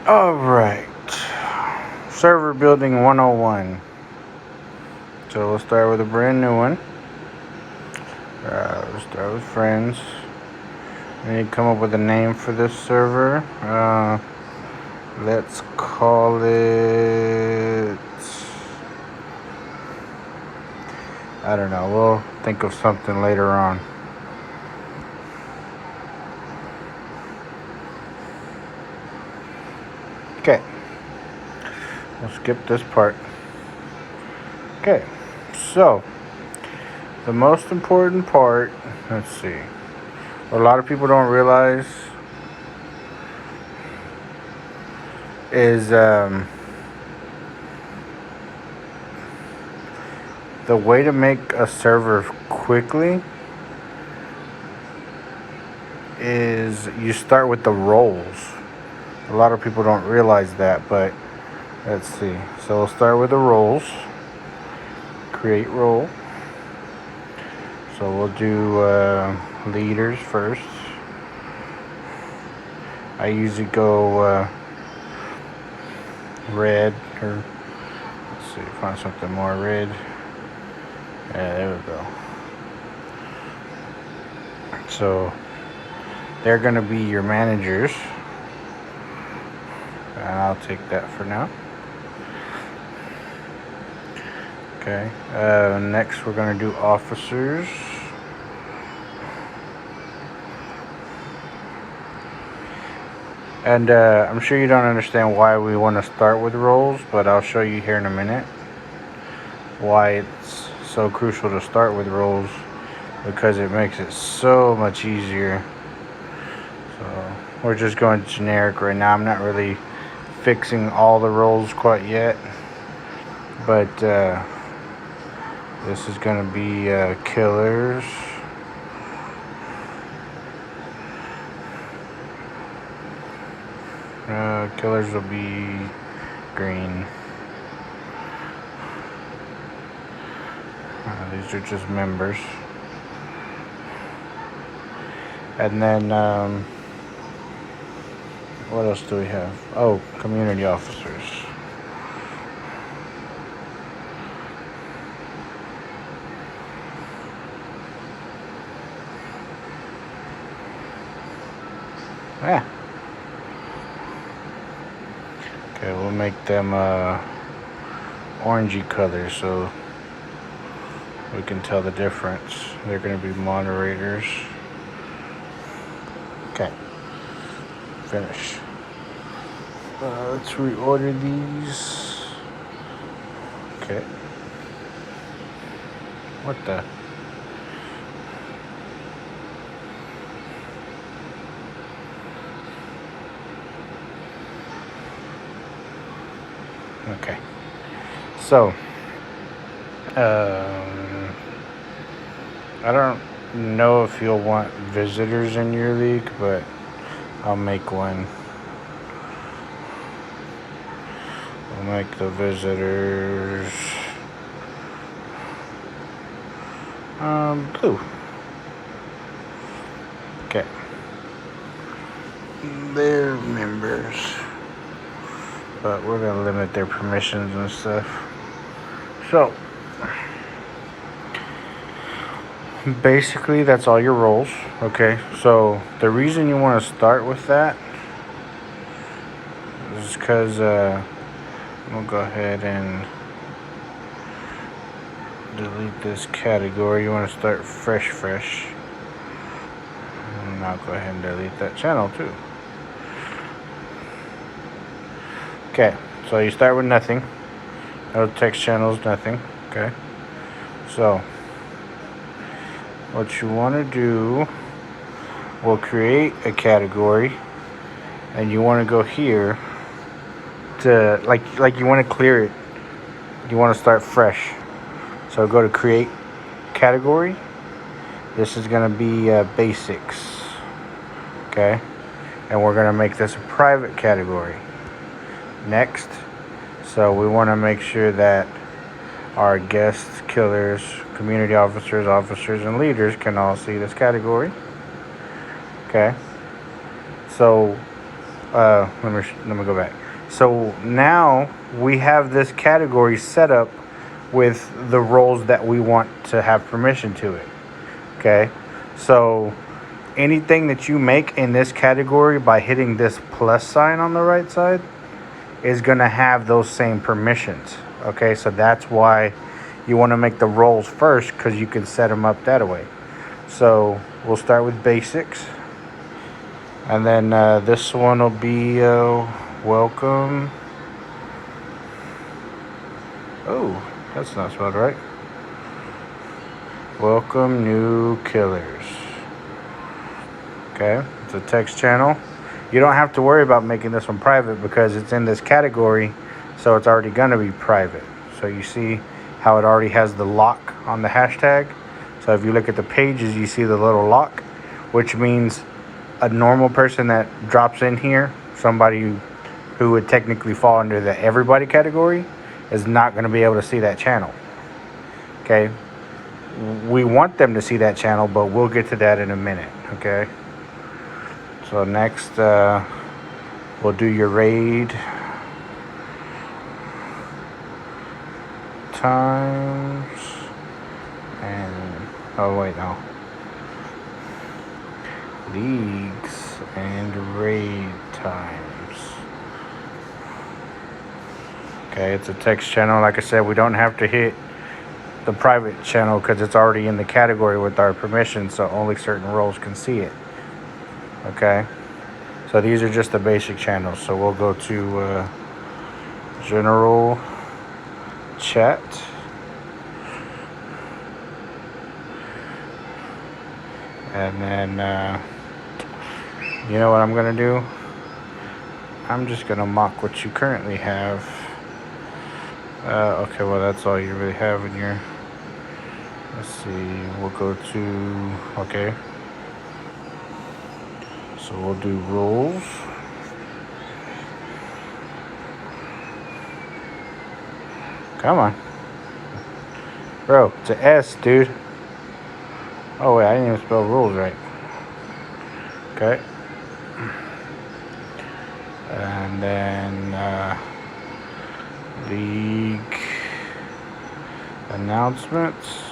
Alright. Server building 101. So we'll start with a brand new one. We'll start with friends. We need to come up with a name for this server. Let's call it... I don't know. We'll think of something later on. Okay. We'll skip this part. Okay. So, the most important part, let's see. What a lot of people don't realize is the way to make a server quickly is you start with the roles. A lot of people don't realize that, but let's see. So we'll start with the roles. Create role. So we'll do leaders first. I usually go red, or let's see, find something more red. Yeah, there we go. So they're gonna be your managers. And I'll take that for now. Okay. Next, we're gonna do officers. And I'm sure you don't understand why we want to start with roles, but I'll show you here in a minute why it's so crucial to start with roles, because it makes it so much easier. So we're just going generic right now. I'm not really fixing all the roles quite yet, but this is going to be killers. Killers will be green. These are just members. And then, what else do we have? Oh, community officers. Yeah. Okay, we'll make them orangey colors so we can tell the difference. They're going to be moderators. Okay. Finish. Let's reorder these. Okay. What the? Okay. So, I don't know if you'll want visitors in your league, but I'll make one. We'll make the visitors blue. Okay. They're members, but we're gonna limit their permissions and stuff. So basically that's all your roles. Okay, so the reason you want to start with that is because we'll go ahead and delete this category. You want to start fresh, and I'll go ahead and delete that channel too. Okay, so you start with nothing. No text channels, nothing. Okay, so what you want to do, we'll create a category, and you want to go here to like you want to clear it. You want to start fresh. So go to create category. This is going to be basics. Okay, and we're going to make this a private category. Next, so we want to make sure that our guests, killers, community officers, officers, and leaders can all see this category. Okay, so let me go back. So now we have this category set up with the roles that we want to have permission to it. Okay, so anything that you make in this category by hitting this plus sign on the right side is going to have those same permissions. Okay, so that's why you want to make the roles first, because you can set them up that way. So we'll start with basics, and then this one will be welcome. Oh, that's not spelled right. Welcome new killers. Okay, it's a text channel. You don't have to worry about making this one private because it's in this category, so it's already going to be private. So you see how it already has the lock on the hashtag. So if you look at the pages, you see the little lock, which means a normal person that drops in here, somebody who would technically fall under the everybody category, is not going to be able to see that channel. Okay, we want them to see that channel, but we'll get to that in a minute. Okay, so next we'll do your raid times, and oh wait, no, leagues and raid times. Okay, it's a text channel. Like I said, we don't have to hit the private channel because it's already in the category with our permission, so only certain roles can see it. Okay, so these are just the basic channels. So we'll go to general chat, and then you know what I'm gonna do? I'm just gonna mock what you currently have. Okay, well that's all you really have in your. Let's see. We'll go to okay. So we'll do roles. Come on, bro. It's an S, dude. Oh wait, I didn't even spell rules right. Okay. And then league announcements.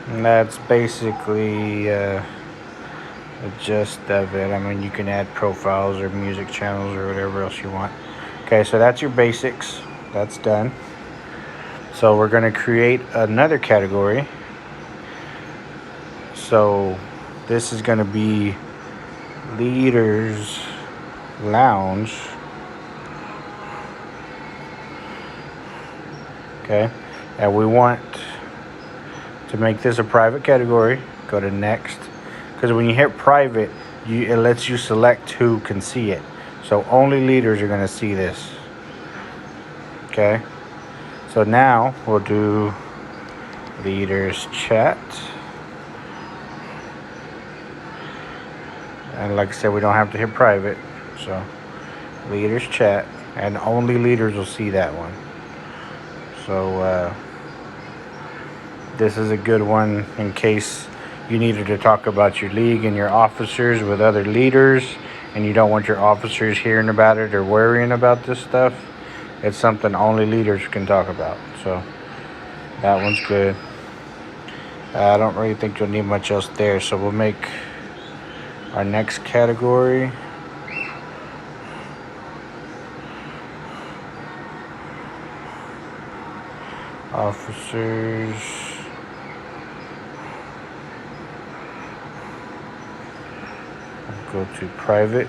And that's basically the gist of it. I mean, you can add profiles or music channels or whatever else you want. Okay, so that's your basics. That's done. So we're going to create another category. So this is going to be Leaders Lounge. Okay, and we want to make this a private category. Go to next, because when you hit private, it lets you select who can see it. So only leaders are going to see this. Okay, so now we'll do leaders chat. And like I said, we don't have to hit private. So leaders chat, and only leaders will see that one. So this is a good one in case you needed to talk about your league and your officers with other leaders, and you don't want your officers hearing about it or worrying about this stuff. It's something only leaders can talk about. So that one's good. I don't really think you'll need much else there. So we'll make our next category officers. Go to private,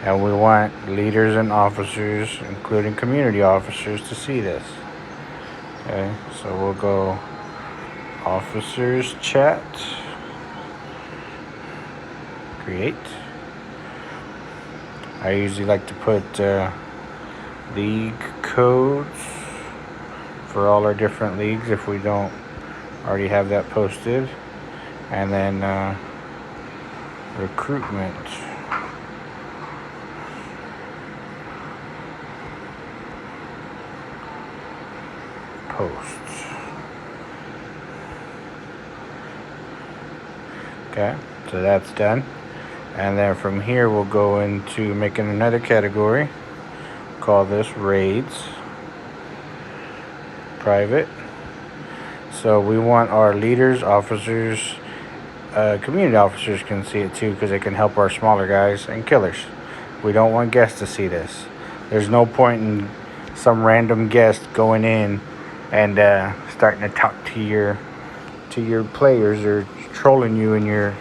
and we want leaders and officers, including community officers, to see this. Okay, so we'll go officers chat, create. I usually like to put league codes for all our different leagues if we don't already have that posted, and then recruitment. posts. Okay, so that's done. And then from here, we'll go into making another category. Call this raids. Private. So we want our leaders, officers, community officers can see it too, because it can help our smaller guys and killers. We don't want guests to see this. There's no point in some random guest going in and starting to talk to your players or trolling you in your